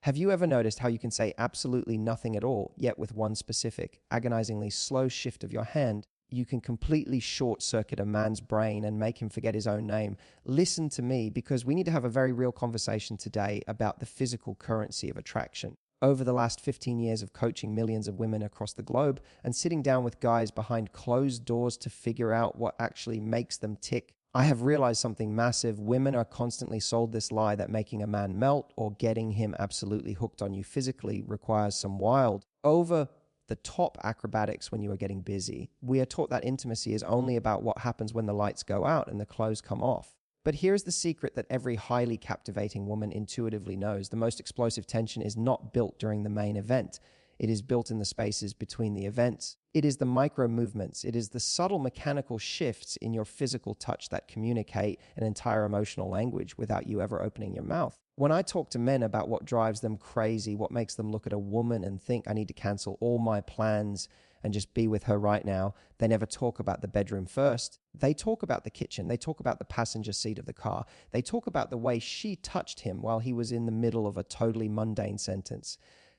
Have you ever noticed how you can say absolutely nothing at all, yet with one specific, agonizingly slow shift of your hand, you can completely short circuit a man's brain and make him forget his own name? Listen to me, because we need to have a very real conversation today about the physical currency of attraction. Over the last 15 years of coaching millions of women across the globe and sitting down with guys behind closed doors to figure out what actually makes them tick, I have realized something massive. Women are constantly sold this lie that making a man melt or getting him absolutely hooked on you physically requires some wild, over the top acrobatics when you are getting busy. We are taught that intimacy is only about what happens when the lights go out and the clothes come off. But here's the secret that every highly captivating woman intuitively knows. The most explosive tension is not built during the main event. It is built in the spaces between the events. It is the micro movements. It is the subtle mechanical shifts in your physical touch that communicate an entire emotional language without you ever opening your mouth. When I talk to men about what drives them crazy, what makes them look at a woman and think I need to cancel all my plans and just be with her right now, they never talk about the bedroom first. They talk about the kitchen. They talk about the passenger seat of the car. They talk about the way she touched him while he was in the middle of a totally mundane sentence.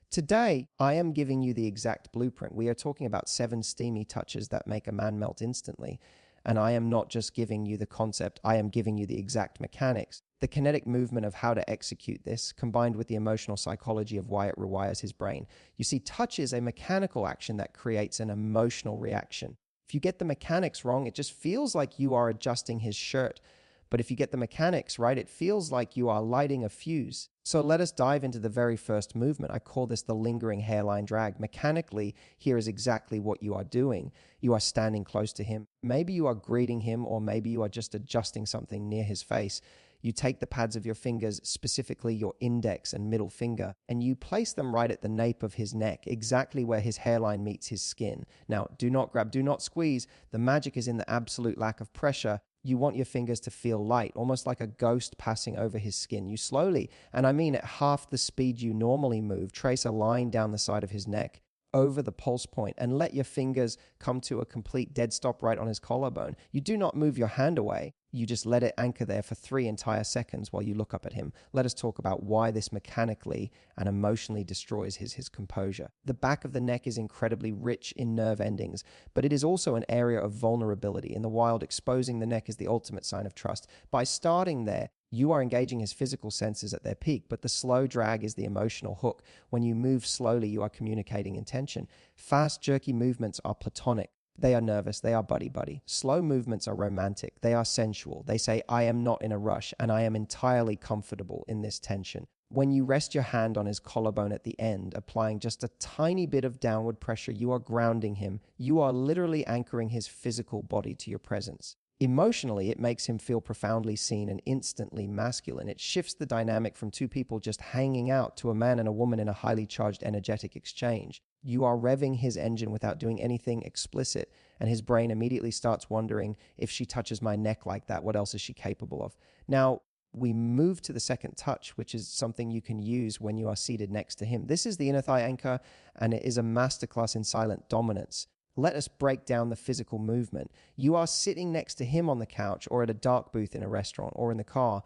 Today, I am giving you the exact blueprint. We are talking about 7 steamy touches that make a man melt instantly. And I am not just giving you the concept, I am giving you the exact mechanics. The kinetic movement of how to execute this, combined with the emotional psychology of why it rewires his brain. You see, touch is a mechanical action that creates an emotional reaction. If you get the mechanics wrong, it just feels like you are adjusting his shirt. But if you get the mechanics right, it feels like you are lighting a fuse. So let us dive into the very first movement. I call this the lingering hairline drag. Mechanically, here is exactly what you are doing. You are standing close to him. Maybe you are greeting him, or maybe you are just adjusting something near his face. You take the pads of your fingers, specifically your index and middle finger, and you place them right at the nape of his neck, exactly where his hairline meets his skin. Now, do not grab, do not squeeze. The magic is in the absolute lack of pressure. You want your fingers to feel light, almost like a ghost passing over his skin. You slowly, and I mean at half the speed you normally move, trace a line down the side of his neck, over the pulse point, and let your fingers come to a complete dead stop right on his collarbone. You do not move your hand away. You just let it anchor there for 3 entire seconds while you look up at him. Let us talk about why this mechanically and emotionally destroys his composure. The back of the neck is incredibly rich in nerve endings, but it is also an area of vulnerability. In the wild, exposing the neck is the ultimate sign of trust. By starting there, you are engaging his physical senses at their peak, but the slow drag is the emotional hook. When you move slowly, you are communicating intention. Fast, jerky movements are platonic. They are nervous. They are buddy-buddy. Slow movements are romantic. They are sensual. They say, I am not in a rush, and I am entirely comfortable in this tension. When you rest your hand on his collarbone at the end, applying just a tiny bit of downward pressure, you are grounding him. You are literally anchoring his physical body to your presence. Emotionally, it makes him feel profoundly seen and instantly masculine. It shifts the dynamic from 2 people just hanging out to a man and a woman in a highly charged energetic exchange. You are revving his engine without doing anything explicit, and his brain immediately starts wondering, if she touches my neck like that, what else is she capable of? Now, we move to the second touch, which is something you can use when you are seated next to him. This is the inner thigh anchor, and it is a masterclass in silent dominance. Let us break down the physical movement. You are sitting next to him on the couch or at a dark booth in a restaurant or in the car.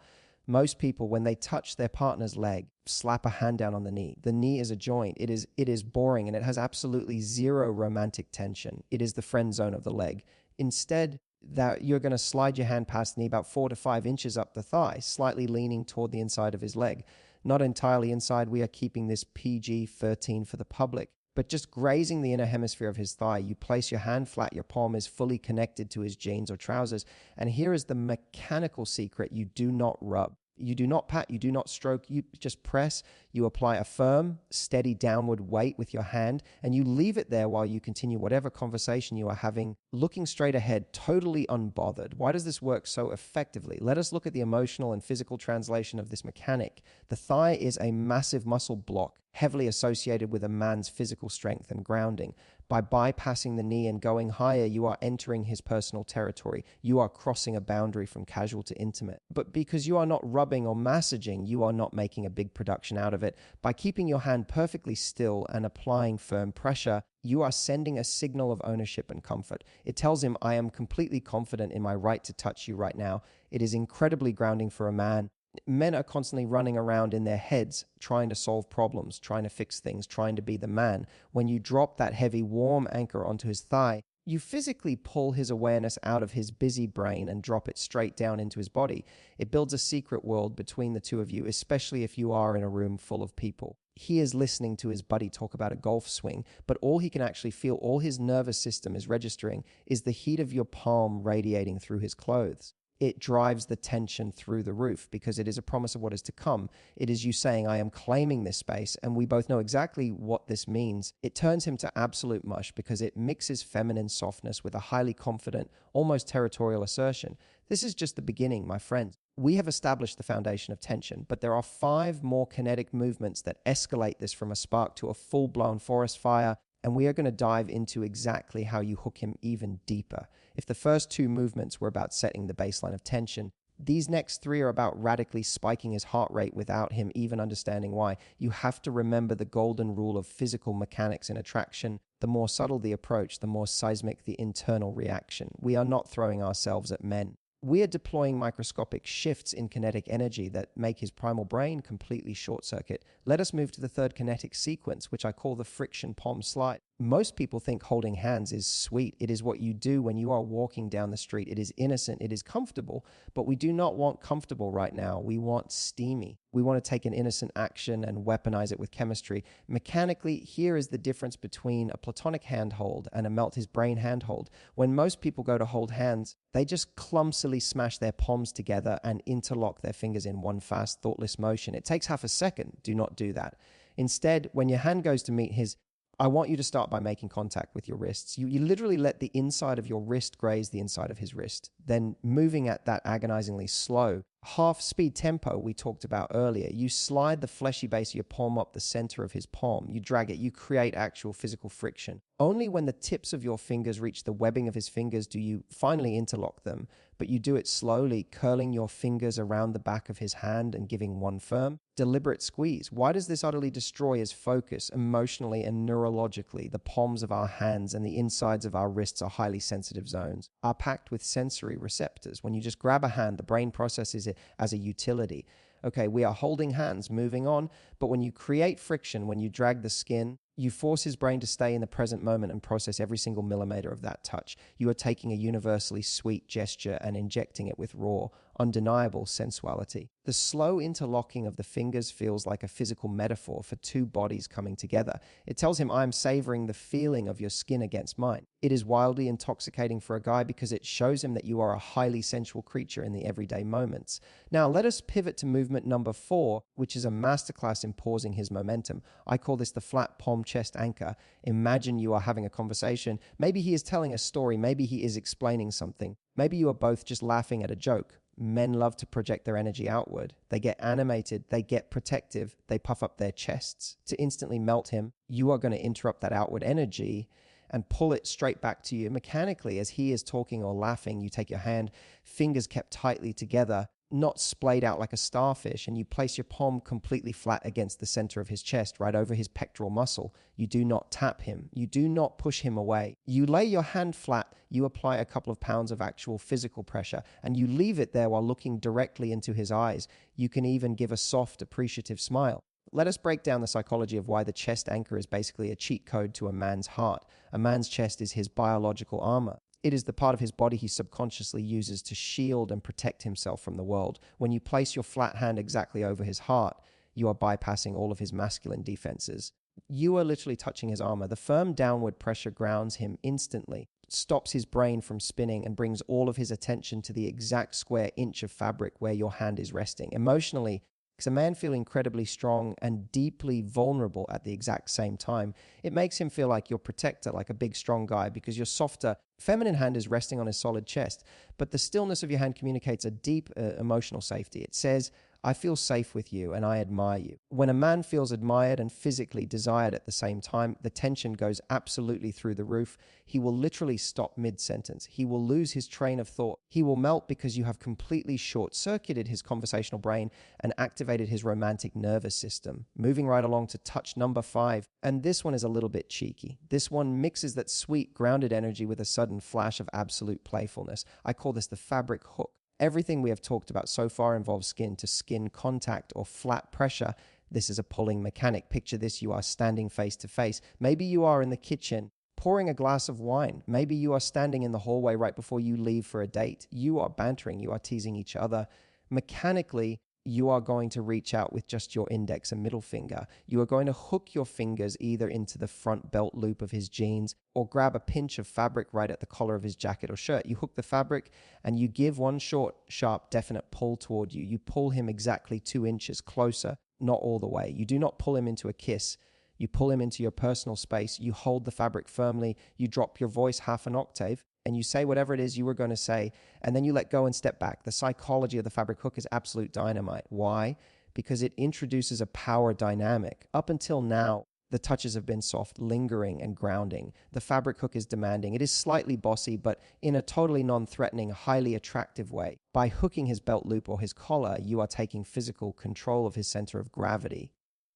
Most people, when they touch their partner's leg, slap a hand down on the knee. The knee is a joint. It is boring, and it has absolutely zero romantic tension. It is the friend zone of the leg. Instead, that you're going to slide your hand past the knee about 4 to 5 inches up the thigh, slightly leaning toward the inside of his leg. Not entirely inside. We are keeping this PG-13 for the public. But just grazing the inner hemisphere of his thigh, you place your hand flat, your palm is fully connected to his jeans or trousers. And here is the mechanical secret: you do not rub. You do not pat, you do not stroke, you just press. You apply a firm, steady downward weight with your hand, and you leave it there while you continue whatever conversation you are having, looking straight ahead, totally unbothered. Why does this work so effectively? Let us look at the emotional and physical translation of this mechanic. The thigh is a massive muscle block, heavily associated with a man's physical strength and grounding. By bypassing the knee and going higher, you are entering his personal territory. You are crossing a boundary from casual to intimate. But because you are not rubbing or massaging, you are not making a big production out of it. By keeping your hand perfectly still and applying firm pressure, you are sending a signal of ownership and comfort. It tells him, I am completely confident in my right to touch you right now. It is incredibly grounding for a man. Men are constantly running around in their heads, trying to solve problems, trying to fix things, trying to be the man. When you drop that heavy, warm anchor onto his thigh, you physically pull his awareness out of his busy brain and drop it straight down into his body. It builds a secret world between the two of you, especially if you are in a room full of people. He is listening to his buddy talk about a golf swing, but all he can actually feel, all his nervous system is registering, is the heat of your palm radiating through his clothes. It drives the tension through the roof because it is a promise of what is to come. It is you saying, I am claiming this space, and we both know exactly what this means. It turns him to absolute mush because it mixes feminine softness with a highly confident, almost territorial assertion. This is just the beginning, my friends. We have established the foundation of tension, but there are 5 more kinetic movements that escalate this from a spark to a full-blown forest fire, and we are going to dive into exactly how you hook him even deeper. If the first 2 movements were about setting the baseline of tension, these next 3 are about radically spiking his heart rate without him even understanding why. You have to remember the golden rule of physical mechanics in attraction. The more subtle the approach, the more seismic the internal reaction. We are not throwing ourselves at men. We are deploying microscopic shifts in kinetic energy that make his primal brain completely short-circuit. Let us move to the third kinetic sequence, which I call the friction palm slide. Most people think holding hands is sweet. It is what you do when you are walking down the street. It is innocent. It is comfortable, but we do not want comfortable right now. We want steamy. We want to take an innocent action and weaponize it with chemistry. Mechanically, here is the difference between a platonic handhold and a melt his brain handhold. When most people go to hold hands, they just clumsily smash their palms together and interlock their fingers in one fast, thoughtless motion. It takes half a second. Do not do that. Instead, when your hand goes to meet his, I want you to start by making contact with your wrists. You literally let the inside of your wrist graze the inside of his wrist. Then moving at that agonizingly slow, half-speed tempo we talked about earlier, you slide the fleshy base of your palm up the center of his palm. You drag it. You create actual physical friction. Only when the tips of your fingers reach the webbing of his fingers do you finally interlock them, but you do it slowly, curling your fingers around the back of his hand and giving one firm, deliberate squeeze. Why does this utterly destroy his focus emotionally and neurologically? The palms of our hands and the insides of our wrists are highly sensitive zones, are packed with sensory receptors. When you just grab a hand, the brain processes it as a utility. Okay, we are holding hands, moving on, but when you create friction, when you drag the skin, you force his brain to stay in the present moment and process every single millimeter of that touch. You are taking a universally sweet gesture and injecting it with raw, undeniable sensuality. The slow interlocking of the fingers feels like a physical metaphor for 2 bodies coming together. It tells him, I am savoring the feeling of your skin against mine. It is wildly intoxicating for a guy because it shows him that you are a highly sensual creature in the everyday moments. Now, let us pivot to movement number 4, which is a masterclass in pausing his momentum. I call this the flat palm chest anchor. Imagine you are having a conversation. Maybe he is telling a story. Maybe he is explaining something. Maybe you are both just laughing at a joke. Men love to project their energy outward. They get animated, they get protective, they puff up their chests. To instantly melt him, you are going to interrupt that outward energy and pull it straight back to you mechanically. As he is talking or laughing, you take your hand, fingers kept tightly together, not splayed out like a starfish, and you place your palm completely flat against the center of his chest, right over his pectoral muscle. You do not tap him. You do not push him away. You lay your hand flat, you apply a couple of pounds of actual physical pressure, and you leave it there while looking directly into his eyes. You can even give a soft, appreciative smile. Let us break down the psychology of why the chest anchor is basically a cheat code to a man's heart. A man's chest is his biological armor. It is the part of his body he subconsciously uses to shield and protect himself from the world. When you place your flat hand exactly over his heart, you are bypassing all of his masculine defenses. You are literally touching his armor. The firm downward pressure grounds him instantly, stops his brain from spinning, and brings all of his attention to the exact square inch of fabric where your hand is resting. Emotionally, because a man feels incredibly strong and deeply vulnerable at the exact same time. It makes him feel like your protector, like a big, strong guy, because your softer, feminine hand is resting on his solid chest. But the stillness of your hand communicates a deep emotional safety. It says, I feel safe with you and I admire you. When a man feels admired and physically desired at the same time, the tension goes absolutely through the roof. He will literally stop mid-sentence. He will lose his train of thought. He will melt because you have completely short-circuited his conversational brain and activated his romantic nervous system. Moving right along to touch number 5. And this one is a little bit cheeky. This one mixes that sweet, grounded energy with a sudden flash of absolute playfulness. I call this the fabric hook. Everything we have talked about so far involves skin to skin contact or flat pressure. This is a pulling mechanic. Picture this: you are standing face to face. Maybe you are in the kitchen pouring a glass of wine. Maybe you are standing in the hallway right before you leave for a date. You are bantering, you are teasing each other. Mechanically, you are going to reach out with just your index and middle finger. You are going to hook your fingers either into the front belt loop of his jeans or grab a pinch of fabric right at the collar of his jacket or shirt. You hook the fabric and you give one short, sharp, definite pull toward you. You pull him exactly 2 inches closer, not all the way. You do not pull him into a kiss. You pull him into your personal space. You hold the fabric firmly. You drop your voice half an octave and you say whatever it is you were going to say, and then you let go and step back. The psychology of the fabric hook is absolute dynamite. Why? Because it introduces a power dynamic. Up until now, the touches have been soft, lingering, and grounding. The fabric hook is demanding. It is slightly bossy, but in a totally non-threatening, highly attractive way. By hooking his belt loop or his collar, you are taking physical control of his center of gravity.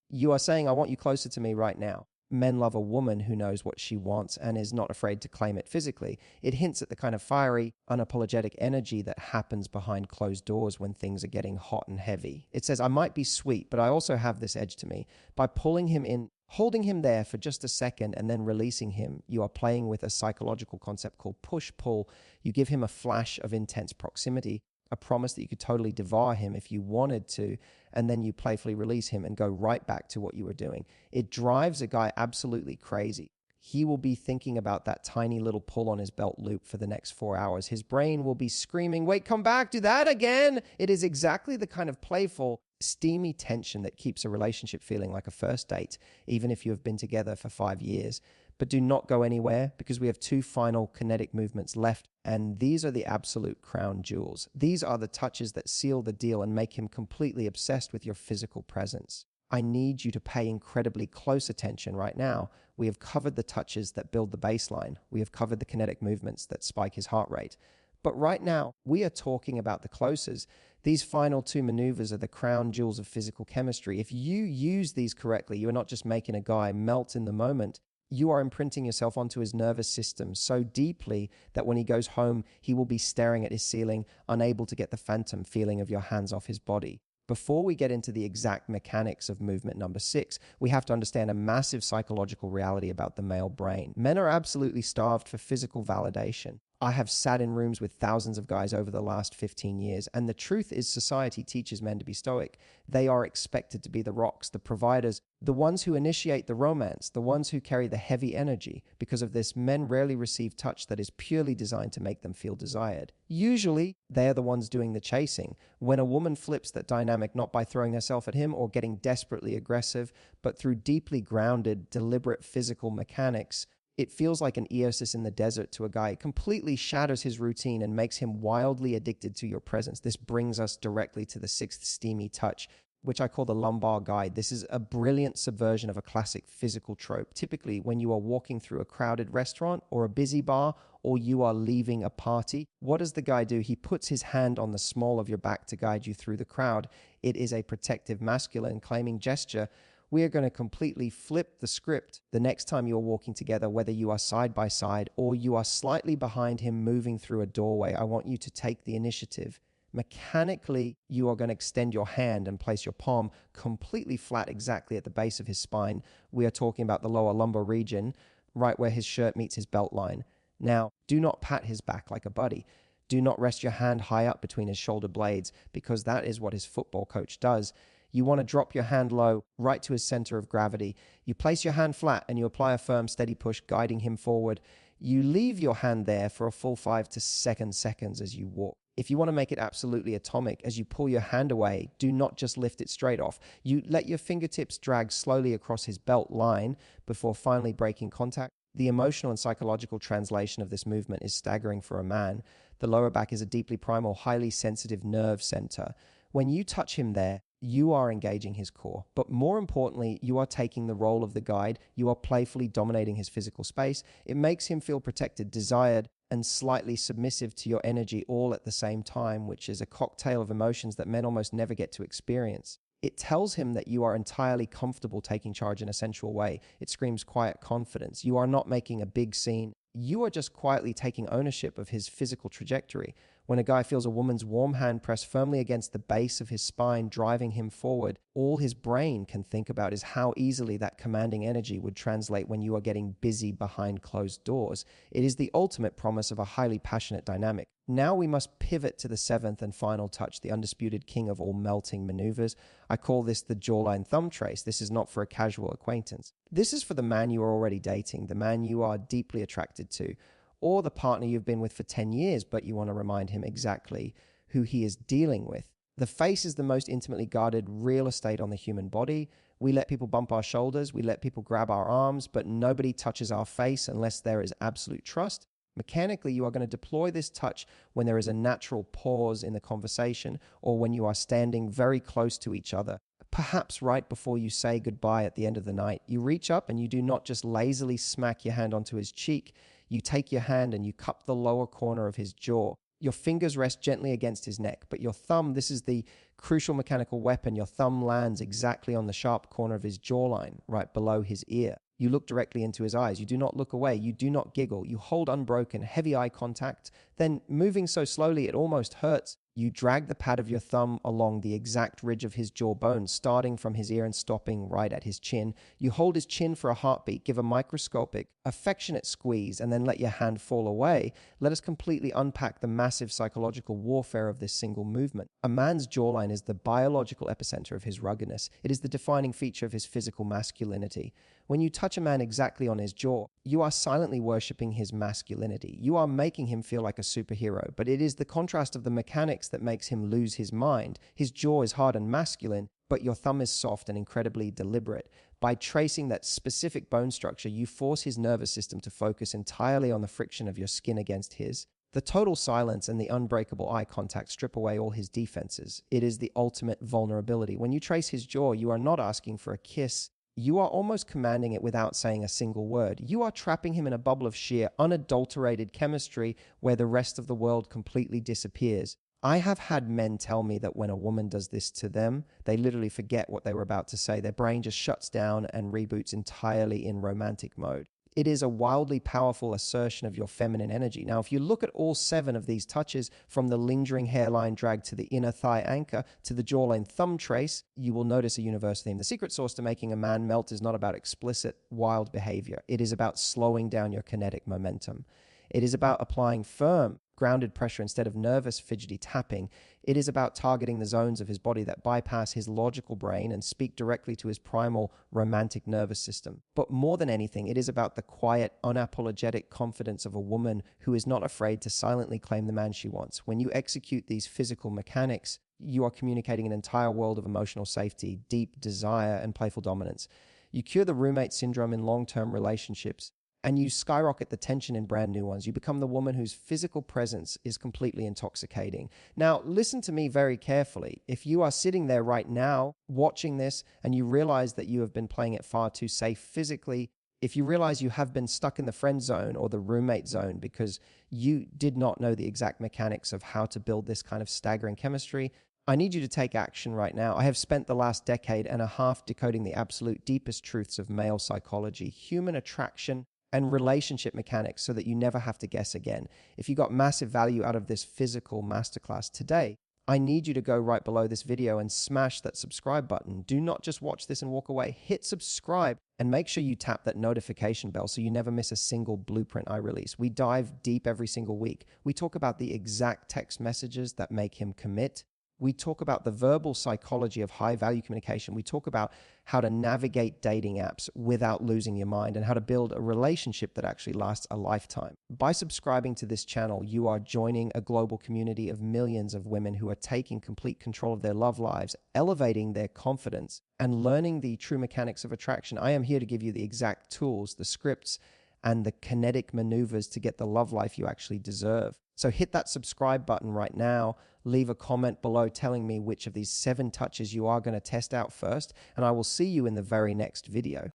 You are saying, I want you closer to me right now. Men love a woman who knows what she wants and is not afraid to claim it physically. It hints at the kind of fiery, unapologetic energy that happens behind closed doors when things are getting hot and heavy. It says, I might be sweet, but I also have this edge to me. By pulling him in, holding him there for just a second and then releasing him, you are playing with a psychological concept called push-pull. You give him a flash of intense proximity, a promise that you could totally devour him if you wanted to, and then you playfully release him and go right back to what you were doing. It drives a guy absolutely crazy. He will be thinking about that tiny little pull on his belt loop for the next 4 hours. His brain will be screaming, wait, come back, do that again. It is exactly the kind of playful, steamy tension that keeps a relationship feeling like a first date, even if you have been together for 5 years. But do not go anywhere, because we have 2 final kinetic movements left, and these are the absolute crown jewels. These are the touches that seal the deal and make him completely obsessed with your physical presence. I need you to pay incredibly close attention right now. We have covered the touches that build the baseline. We have covered the kinetic movements that spike his heart rate. But right now, we are talking about the closes. These final 2 maneuvers are the crown jewels of physical chemistry. If you use these correctly, you are not just making a guy melt in the moment. You are imprinting yourself onto his nervous system so deeply that when he goes home, he will be staring at his ceiling, unable to get the phantom feeling of your hands off his body. Before we get into the exact mechanics of movement number 6, we have to understand a massive psychological reality about the male brain. Men are absolutely starved for physical validation. I have sat in rooms with thousands of guys over the last 15 years, and the truth is society teaches men to be stoic. They are expected to be the rocks, the providers, the ones who initiate the romance, the ones who carry the heavy energy. Because of this, men rarely receive touch that is purely designed to make them feel desired. Usually, they are the ones doing the chasing. When a woman flips that dynamic, not by throwing herself at him or getting desperately aggressive, but through deeply grounded, deliberate physical mechanics, it feels like an oasis in the desert to a guy. It completely shatters his routine and makes him wildly addicted to your presence. This brings us directly to the 6th steamy touch, which I call the lumbar guide. This is a brilliant subversion of a classic physical trope. Typically, when you are walking through a crowded restaurant or a busy bar, or you are leaving a party, what does the guy do? He puts his hand on the small of your back to guide you through the crowd. It is a protective, masculine, claiming gesture. We are going to completely flip the script the next time you're walking together, whether you are side by side or you are slightly behind him moving through a doorway. I want you to take the initiative. Mechanically, you are going to extend your hand and place your palm completely flat exactly at the base of his spine. We are talking about the lower lumbar region, right where his shirt meets his belt line. Now, do not pat his back like a buddy. Do not rest your hand high up between his shoulder blades, because that is what his football coach does. You want to drop your hand low, right to his center of gravity. You place your hand flat and you apply a firm, steady push, guiding him forward. You leave your hand there for a full 5 to 7 seconds as you walk. If you want to make it absolutely atomic, as you pull your hand away, do not just lift it straight off. You let your fingertips drag slowly across his belt line before finally breaking contact. The emotional and psychological translation of this movement is staggering for a man. The lower back is a deeply primal, highly sensitive nerve center. When you touch him there, you are engaging his core. But more importantly, you are taking the role of the guide. You are playfully dominating his physical space. It makes him feel protected, desired, and slightly submissive to your energy all at the same time, which is a cocktail of emotions that men almost never get to experience. It tells him that you are entirely comfortable taking charge in a sensual way. It screams quiet confidence. You are not making a big scene. You are just quietly taking ownership of his physical trajectory. When a guy feels a woman's warm hand press firmly against the base of his spine, driving him forward, all his brain can think about is how easily that commanding energy would translate when you are getting busy behind closed doors. It is the ultimate promise of a highly passionate dynamic. Now we must pivot to the seventh and final touch, the undisputed king of all melting maneuvers. I call this the jawline thumb trace. This is not for a casual acquaintance. This is for the man you are already dating, the man you are deeply attracted to, or the partner you've been with for 10 years, but you want to remind him exactly who he is dealing with. The face is the most intimately guarded real estate on the human body. We let people bump our shoulders, we let people grab our arms, but nobody touches our face unless there is absolute trust. Mechanically, you are going to deploy this touch when there is a natural pause in the conversation or when you are standing very close to each other. Perhaps right before you say goodbye at the end of the night, you reach up and you do not just lazily smack your hand onto his cheek. You take your hand and you cup the lower corner of his jaw. Your fingers rest gently against his neck, but your thumb, this is the crucial mechanical weapon, your thumb lands exactly on the sharp corner of his jawline, right below his ear. You look directly into his eyes. You do not look away. You do not giggle. You hold unbroken, heavy eye contact. Then, moving so slowly it almost hurts, you drag the pad of your thumb along the exact ridge of his jawbone, starting from his ear and stopping right at his chin. You hold his chin for a heartbeat, give a microscopic, affectionate squeeze, and then let your hand fall away. Let us completely unpack the massive psychological warfare of this single movement. A man's jawline is the biological epicenter of his ruggedness. It is the defining feature of his physical masculinity. When you touch a man exactly on his jaw, you are silently worshipping his masculinity. You are making him feel like a superhero, but it is the contrast of the mechanics that makes him lose his mind. His jaw is hard and masculine, but your thumb is soft and incredibly deliberate. By tracing that specific bone structure, you force his nervous system to focus entirely on the friction of your skin against his. The total silence and the unbreakable eye contact strip away all his defenses. It is the ultimate vulnerability. When you trace his jaw, you are not asking for a kiss. You are almost commanding it without saying a single word. You are trapping him in a bubble of sheer, unadulterated chemistry where the rest of the world completely disappears. I have had men tell me that when a woman does this to them, they literally forget what they were about to say. Their brain just shuts down and reboots entirely in romantic mode. It is a wildly powerful assertion of your feminine energy. Now, if you look at all 7 of these touches, from the lingering hairline drag to the inner thigh anchor to the jawline thumb trace, you will notice a universal theme. The secret sauce to making a man melt is not about explicit, wild behavior. It is about slowing down your kinetic momentum. It is about applying firm, grounded pressure instead of nervous, fidgety tapping. It is about targeting the zones of his body that bypass his logical brain and speak directly to his primal, romantic nervous system. But more than anything, it is about the quiet, unapologetic confidence of a woman who is not afraid to silently claim the man she wants. When you execute these physical mechanics, you are communicating an entire world of emotional safety, deep desire, and playful dominance. You cure the roommate syndrome in long-term relationships, and you skyrocket the tension in brand new ones. You become the woman whose physical presence is completely intoxicating. Now, listen to me very carefully. If you are sitting there right now watching this and you realize that you have been playing it far too safe physically, if you realize you have been stuck in the friend zone or the roommate zone because you did not know the exact mechanics of how to build this kind of staggering chemistry, I need you to take action right now. I have spent the last decade and a half decoding the absolute deepest truths of male psychology, human attraction, and relationship mechanics so that you never have to guess again. If you got massive value out of this physical masterclass today, I need you to go right below this video and smash that subscribe button. Do not just watch this and walk away. Hit subscribe and make sure you tap that notification bell so you never miss a single blueprint I release. We dive deep every single week. We talk about the exact text messages that make him commit. We talk about the verbal psychology of high-value communication. We talk about how to navigate dating apps without losing your mind and how to build a relationship that actually lasts a lifetime. By subscribing to this channel, you are joining a global community of millions of women who are taking complete control of their love lives, elevating their confidence, and learning the true mechanics of attraction. I am here to give you the exact tools, the scripts, and the kinetic maneuvers to get the love life you actually deserve. So hit that subscribe button right now. Leave a comment below telling me which of these 7 touches you are going to test out first, and I will see you in the very next video.